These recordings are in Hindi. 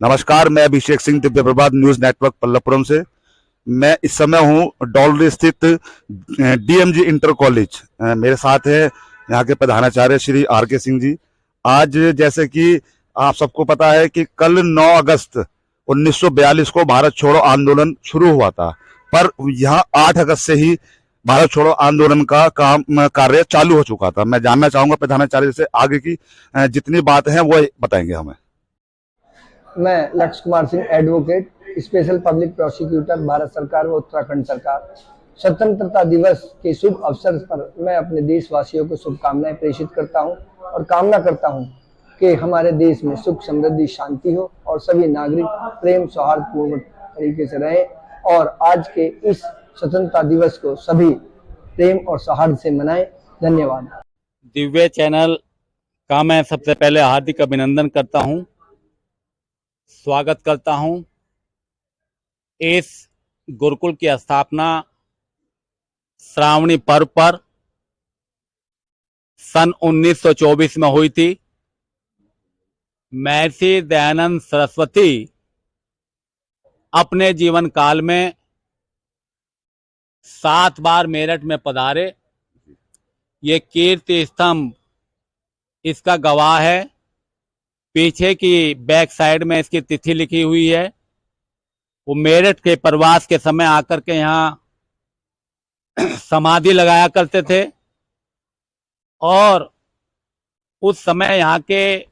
नमस्कार, मैं अभिषेक सिंह, दिव्य प्रभात न्यूज नेटवर्क पल्लवपुरम से। मैं इस समय हूँ डॉलरी स्थित डीएमजी इंटर कॉलेज। मेरे साथ है यहाँ के प्रधानाचार्य श्री आर के सिंह जी। आज जैसे कि आप सबको पता है कि कल 9 अगस्त 1942 को भारत छोड़ो आंदोलन शुरू हुआ था, पर यहाँ 8 अगस्त से ही भारत छोड़ो आंदोलन का कार्य चालू हो चुका था। मैं जानना चाहूंगा प्रधानाचार्य से आगे की जितनी बात है वो बताएंगे हमें। मैं लक्ष्य Kumar Singh, advocate, special public prosecutor, Bharat सरकार व उत्तराखंड सरकार। स्वतंत्रता दिवस के शुभ अवसर पर मैं अपने देशवासियों को शुभकामनाएं प्रेषित करता हूं और कामना करता हूं कि हमारे देश में सुख, समृद्धि, शांति हो और सभी नागरिक प्रेम सौहार्द पूर्ण तरीके से रहें। और आज के इस स्वतंत्रता दिवस को सभी प्रेम और सौहार्द से मनाएं। धन्यवाद। दिव्य चैनल का मैं सबसे पहले हार्दिक अभिनंदन करता हूं, स्वागत करता हूं। इस गुरुकुल की स्थापना श्रावणी पर्व पर सन 1924 में हुई थी। महर्षि दयानंद सरस्वती अपने जीवन काल में 7 बार मेरठ में पधारे। ये कीर्ति स्तंभ इसका गवाह है। पीछे की बैक साइड में इसकी तिथि लिखी हुई है। वो मेरठ के प्रवास के समय आकर के यहाँ समाधि लगाया करते थे और उस समय यहाँ के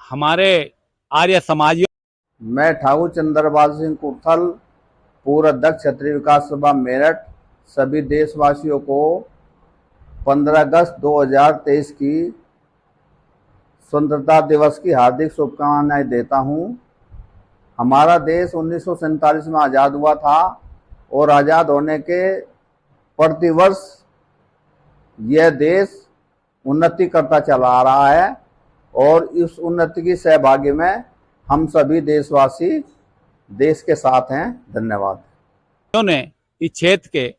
हमारे आर्य समाजियों। मैं ठाकुर चंद्रपाल सिंह कुर्थल, पूर्व अध्यक्ष क्षेत्रीय विकास सभा मेरठ, सभी देशवासियों को 15 अगस्त 2023 की स्वतंत्रता दिवस की हार्दिक शुभकामनाएं देता हूं। हमारा देश 1947 में आज़ाद हुआ था और आज़ाद होने के प्रतिवर्ष यह देश उन्नति करता चला आ रहा है और इस उन्नति की सहभागी में हम सभी देशवासी देश के साथ हैं। धन्यवाद। ने इस क्षेत्र के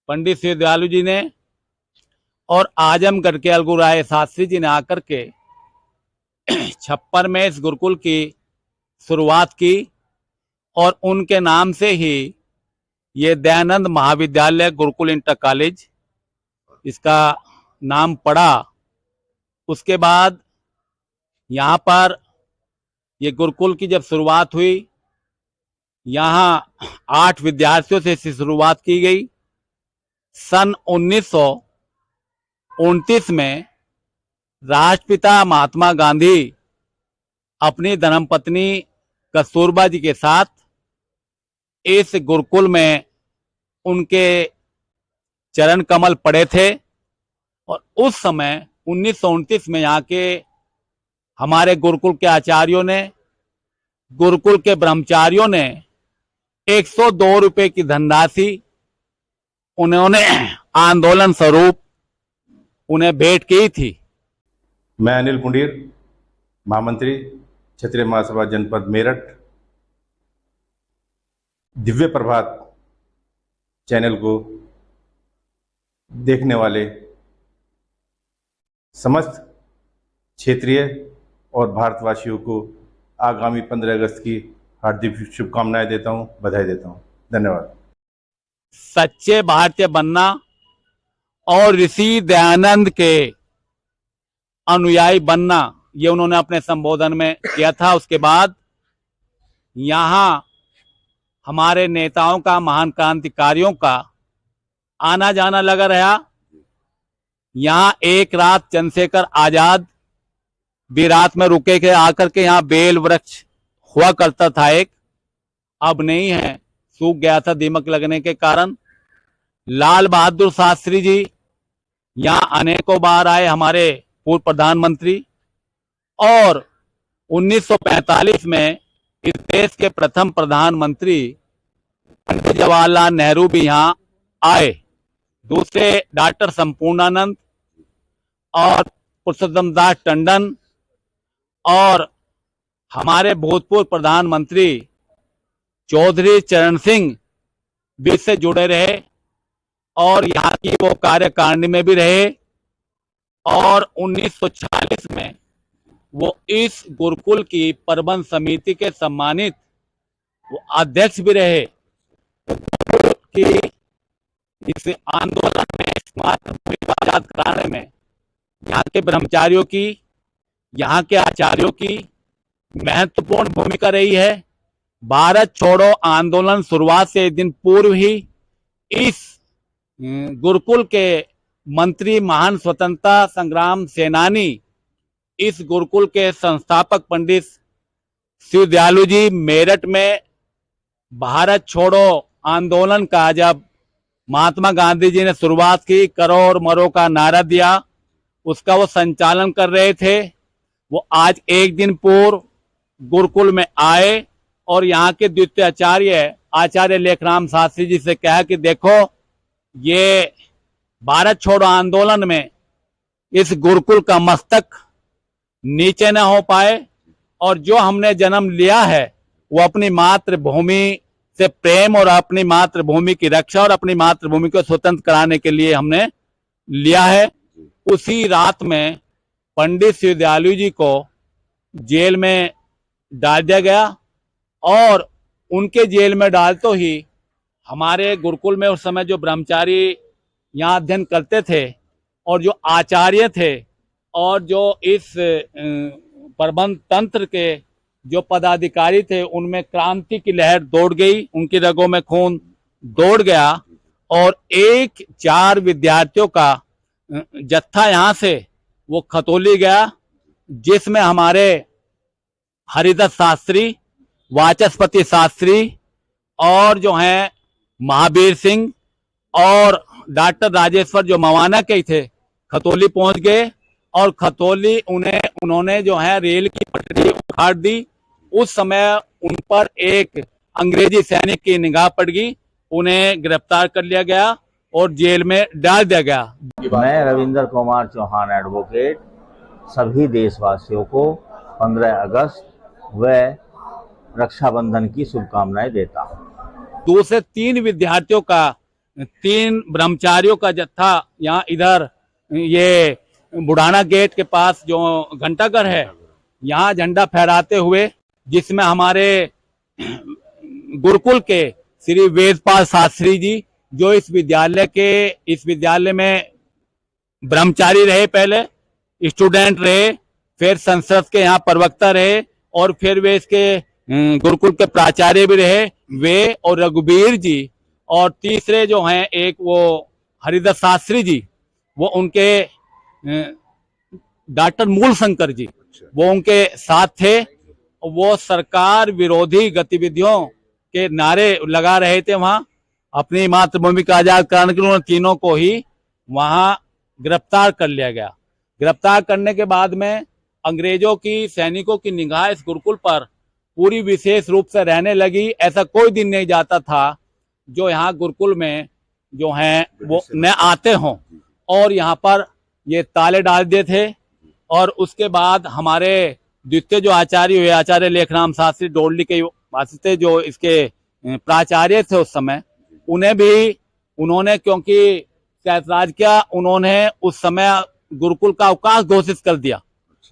पंडित श्री दयालु जी ने और आजमगढ़ के अलगू राय शास्त्री जी ने आकर के 56 में इस गुरुकुल की शुरुआत की और उनके नाम से ही ये दयानंद महाविद्यालय गुरुकुल इंटर कॉलेज इसका नाम पड़ा। उसके बाद यहाँ पर ये गुरुकुल की जब शुरुआत हुई, यहाँ 8 विद्यार्थियों से इसकी शुरुआत की गई। सन 1929 में राष्ट्रपिता महात्मा गांधी अपनी धर्मपत्नी कस्तूरबा जी के साथ इस गुरुकुल में उनके चरण कमल पड़े थे और उस समय 1929 में यहाँ के हमारे गुरुकुल के आचार्यों ने, गुरुकुल के ब्रह्मचारियों ने 102 रुपए की धनराशि उन्होंने आंदोलन स्वरूप उन्हें भेंट की थी। मैं अनिल पुंडीर, महामंत्री क्षेत्रीय महासभा जनपद मेरठ, दिव्य प्रभात चैनल को देखने वाले समस्त क्षेत्रीय और भारतवासियों को आगामी 15 अगस्त की हार्दिक शुभकामनाएं देता हूं, बधाई देता हूं। धन्यवाद। सच्चे भारतीय बनना और ऋषि दयानंद के अनुयायी बनना, ये उन्होंने अपने संबोधन में किया था। उसके बाद यहाँ हमारे नेताओं का, महान क्रांतिकारियों का आना जाना लगा रहा। यहाँ एक रात चंद्रशेखर आजाद भी रात में रुके के आकर के यहाँ बेल वृक्ष हुआ करता था एक, अब नहीं है, सूख गया था दीमक लगने के कारण। लाल बहादुर शास्त्री जी यहाँ अनेकों बार आए, हमारे पूर्व प्रधानमंत्री। और 1945 में इस देश के प्रथम प्रधानमंत्री पंडित जवाहरलाल नेहरू भी यहाँ आए। दूसरे डॉक्टर संपूर्णानंद और पुरुषोत्तम दास टंडन और हमारे भूतपूर्व प्रधानमंत्री चौधरी चरण सिंह भी इससे जुड़े रहे और यहाँ की वो कार्यकारिणी में भी रहे। और 1940 में वो इस गुरुकुल की प्रबंध समिति के सम्मानित वो अध्यक्ष भी रहे कि इस आंदोलन में, इस मातृभूमि को आजाद कराने में यहाँ के ब्रह्मचारियों की, यहाँ के आचार्यों की महत्वपूर्ण भूमिका रही है। भारत छोड़ो आंदोलन शुरुआत से एक दिन पूर्व ही इस गुरुकुल के मंत्री, महान स्वतंत्रता संग्राम सेनानी, इस गुरुकुल के संस्थापक पंडित शिव दयालु जी मेरठ में भारत छोड़ो आंदोलन का जब महात्मा गांधी जी ने शुरुआत की, करो और मरो का नारा दिया, उसका वो संचालन कर रहे थे। वो आज एक दिन पूर्व गुरुकुल में आए और यहाँ के द्वितीय आचार्य लेखराम शास्त्री जी से कहा कि देखो, ये भारत छोड़ो आंदोलन में इस गुरुकुल का मस्तक नीचे न हो पाए और जो हमने जन्म लिया है वो अपनी मातृभूमि से प्रेम और अपनी मातृभूमि की रक्षा और अपनी मातृभूमि को स्वतंत्र कराने के लिए हमने लिया है। उसी रात में पंडित शिव दयालु जी को जेल में डाल दिया गया और उनके जेल में डालते ही हमारे गुरुकुल में उस समय जो ब्रह्मचारी यहाँ अध्ययन करते थे और जो आचार्य थे और जो इस प्रबंध तंत्र के जो पदाधिकारी थे, उनमें क्रांति की लहर दौड़ गई, उनकी रगों में खून दौड़ गया और 4 विद्यार्थियों का जत्था यहाँ से वो खतौली गया, जिसमें हमारे हरिदत्त शास्त्री, वाचस्पति शास्त्री और जो हैं महावीर सिंह और डॉक्टर राजेश्वर जो मवाना के थे, खतौली पहुंच गए और खतौली उन्होंने जो है रेल की पटरी उखाड़ दी। उस समय उन पर एक अंग्रेजी सैनिक की निगाह पड़ गई, उन्हें गिरफ्तार कर लिया गया और जेल में डाल दिया गया। मैं रविंद्र कुमार चौहान एडवोकेट सभी देशवासियों को 15 अगस्त व रक्षाबंधन की शुभकामनाएं देता हूं। 2 से 3 विद्यार्थियों का, 3 ब्रह्मचारियों का जत्था यहाँ इधर ये बुढ़ाना गेट के पास जो घंटाघर है, यहाँ झंडा फहराते हुए, जिसमें हमारे गुरुकुल के श्री वेदपाल शास्त्री जी जो इस विद्यालय में ब्रह्मचारी रहे, पहले स्टूडेंट रहे, फिर संसद के यहाँ प्रवक्ता रहे और फिर वे इसके गुरुकुल के प्राचार्य भी रहे, वे और रघुवीर जी और तीसरे जो हैं एक वो हरिदत्त शास्त्री जी, वो उनके डॉक्टर मूल शंकर जी, वो उनके साथ थे। वो सरकार विरोधी गतिविधियों के नारे लगा रहे थे वहां अपनी मातृभूमि का आजाद कराने के लिए। उन तीनों को ही वहां गिरफ्तार कर लिया गया। गिरफ्तार करने के बाद में अंग्रेजों की, सैनिकों की निगाह इस गुरुकुल पर पूरी विशेष रूप से रहने लगी। ऐसा कोई दिन नहीं जाता था जो यहाँ गुरुकुल में जो हैं वो न आते हों और यहाँ पर ये ताले डाल दिए थे। और उसके बाद हमारे द्वितीय जो आचार्य हुए, आचार्य लेखराम शास्त्री डोलडी के वास्ते जो इसके प्राचार्य थे उस समय, उन्होंने क्योंकि ऐतराज किया, उन्होंने उस समय गुरुकुल का अवकाश घोषित कर दिया,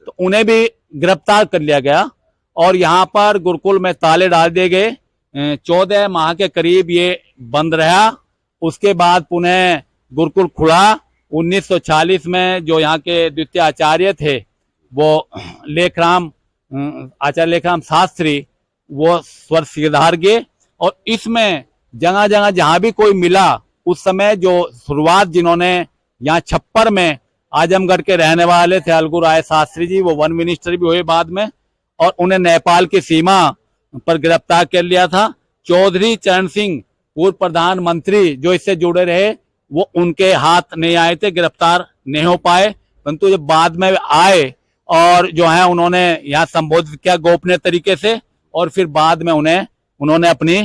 तो उन्हें भी गिरफ्तार कर लिया गया और यहाँ पर गुरुकुल में ताले डाल दिए गए। 14 माह के करीब ये बंद रहा। उसके बाद पुनः गुरुकुल खुला 1940 में। जो यहाँ के द्वितीय आचार्य थे वो आचार्य लेखराम शास्त्री, वो स्वर सिरधार गए और इसमें जगह जगह जहां भी कोई मिला, उस समय जो शुरुआत जिन्होंने यहाँ छप्पर में आजमगढ़ के रहने वाले थे अलगू राय शास्त्री जी, वो वन मिनिस्टर भी हुए बाद में और उन्हें नेपाल की सीमा पर गिरफ्तार कर लिया था। चौधरी चरण सिंह पूर्व प्रधानमंत्री जो इससे जुड़े रहे, वो उनके हाथ नहीं आए थे, गिरफ्तार नहीं हो पाए, परंतु जब बाद में आए और जो है उन्होंने यहाँ संबोधित किया गोपनीय तरीके से और फिर बाद में उन्होंने अपनी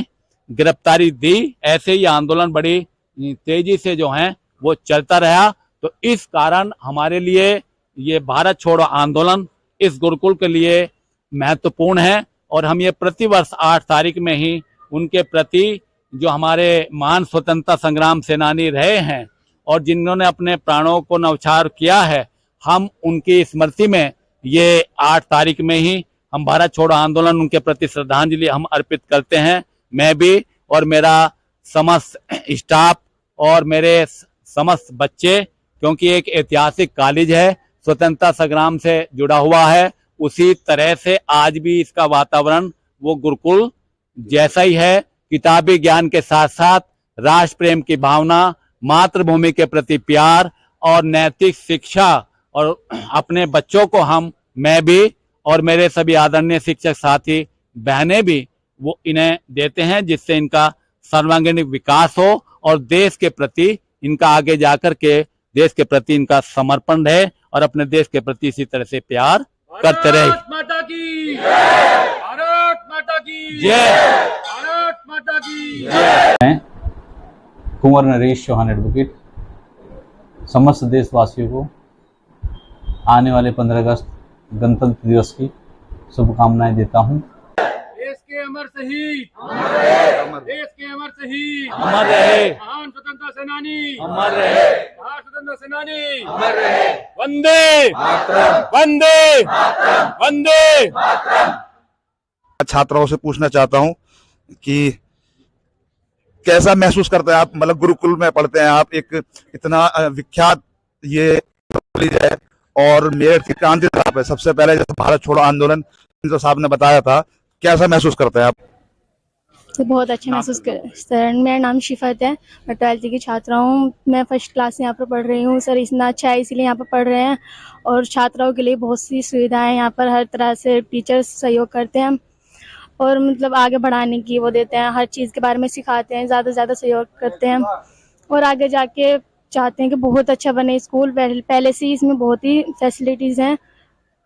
गिरफ्तारी दी। ऐसे ही आंदोलन बड़ी तेजी से जो है वो चलता रहा। तो इस कारण हमारे लिए ये भारत छोड़ो आंदोलन इस गुरुकुल के लिए महत्वपूर्ण है और हम ये प्रतिवर्ष 8 तारीख में ही उनके प्रति जो हमारे महान स्वतंत्रता संग्राम सेनानी रहे हैं और जिन्होंने अपने प्राणों को न्यौछावर किया है, हम उनकी स्मृति में ये 8 तारीख में ही हम भारत छोड़ो आंदोलन उनके प्रति श्रद्धांजलि हम अर्पित करते हैं। मैं भी और मेरा समस्त स्टाफ और मेरे समस्त बच्चे, क्योंकि एक ऐतिहासिक कॉलेज है, स्वतंत्रता संग्राम से जुड़ा हुआ है, उसी तरह से आज भी इसका वातावरण वो गुरुकुल जैसा ही है। किताबी ज्ञान के साथ साथ राष्ट्र प्रेम की भावना, मातृभूमि के प्रति प्यार और नैतिक शिक्षा, और अपने बच्चों को मैं भी और मेरे सभी आदरणीय शिक्षक साथी बहनें भी वो इन्हें देते हैं, जिससे इनका सर्वांगीण विकास हो और देश के प्रति इनका आगे जाकर के देश के प्रति इनका समर्पण रहे और अपने देश के प्रति इसी तरह से प्यार करते रहे। भारत माता की जय, भारत माता की जय, भारत माता की जय। मैं कुंवर नरेश चौहान एडवोकेट समस्त देशवासियों को आने वाले 15 अगस्त गणतंत्र दिवस की शुभकामनाएं देता हूं। देश के अमर शहीद, देश के अमर शहीद अमर रहे, महान स्वतंत्रता सेनानी, अमर रहे, महान स्वतंत्रता सेनानी, अमर रहे। वंदे वंदे वंदे। छात्राओं से पूछना चाहता हूं कि कैसा महसूस करते हैं आप, मतलब गुरुकुल में पढ़ते हैं आप, एक इतना विख्यात ये कॉलेज है और मेरठ की क्रांति तरफ है। सबसे पहले जैसे भारत छोड़ो आंदोलन जो साहब ने बताया था, कैसा महसूस करते हैं आप? तो बहुत अच्छा महसूस कर सर। मेरा नाम शिफत है, मैं 12th की छात्रा हूँ। मैं फर्स्ट क्लास से यहाँ पर पढ़ रही हूँ। सर इतना अच्छा है इसीलिए यहाँ पर पढ़ रहे हैं, और छात्राओं के लिए बहुत सी सुविधाएं यहाँ पर, हर तरह से टीचर्स सहयोग करते हैं और मतलब आगे बढ़ाने की वो देते हैं, हर चीज़ के बारे में सिखाते हैं, ज़्यादा से ज़्यादा सहयोग करते हैं और आगे जाके चाहते हैं कि बहुत अच्छा बने स्कूल। पहले से ही इसमें बहुत ही फैसिलिटीज़ हैं,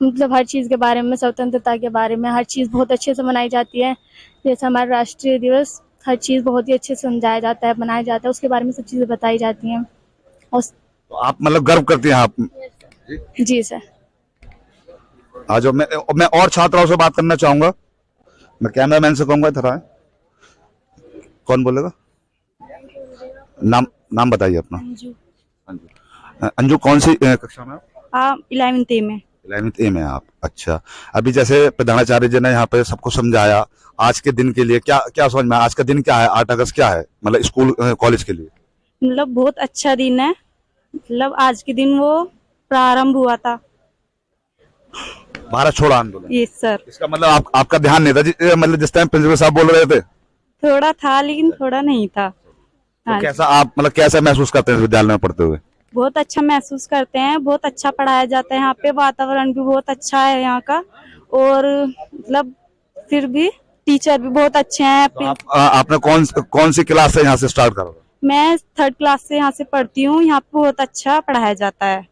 मतलब हर चीज़ के बारे में, स्वतंत्रता के बारे में हर चीज़ बहुत अच्छे से मनाई जाती है। जैसे हमारा राष्ट्रीय दिवस, हर चीज़ बहुत ही अच्छे से समझाया जाता है, बनाया जाता है, उसके बारे में सब चीज़ें बताई जाती हैं। और तो आप मतलब गर्व करती हैं आप? जी सर। आज मैं और छात्राओं से बात करना चाहूंगा। मैं कैमरामैन से कहूंगा इधर आए। कौन बोलेगा? नाम बताइए अपना। अंजू कौन सी कक्षा में आप? 11th में। 11th A में आप। अच्छा, अभी जैसे प्रधानाचार्य जी ने यहाँ पे सबको समझाया, आज के दिन के लिए क्या क्या समझ में, आज का दिन क्या है, 8 अगस्त क्या है, मतलब स्कूल कॉलेज के लिए? मतलब बहुत अच्छा दिन है, मतलब आज के दिन वो प्रारंभ हुआ था भारत छोड़ो आंदोलन। ये सर। इसका मतलब आपका ध्यान नहीं था जी, मतलब जिस टाइम प्रिंसिपल साहब बोल रहे थे? थोड़ा था लेकिन थोड़ा नहीं था। तो कैसा आप मतलब कैसा महसूस करते हैं विद्यालय में पढ़ते हुए? बहुत अच्छा महसूस करते हैं, बहुत अच्छा पढ़ाया जाता है यहाँ पे, वातावरण भी बहुत अच्छा है यहाँ का, और मतलब फिर भी टीचर भी बहुत अच्छे हैं। तो आपने कौन सी क्लास से यहाँ से स्टार्ट करा? मैं 3rd क्लास से यहाँ से पढ़ती हूँ। यहाँ पे बहुत अच्छा पढ़ाया जाता है।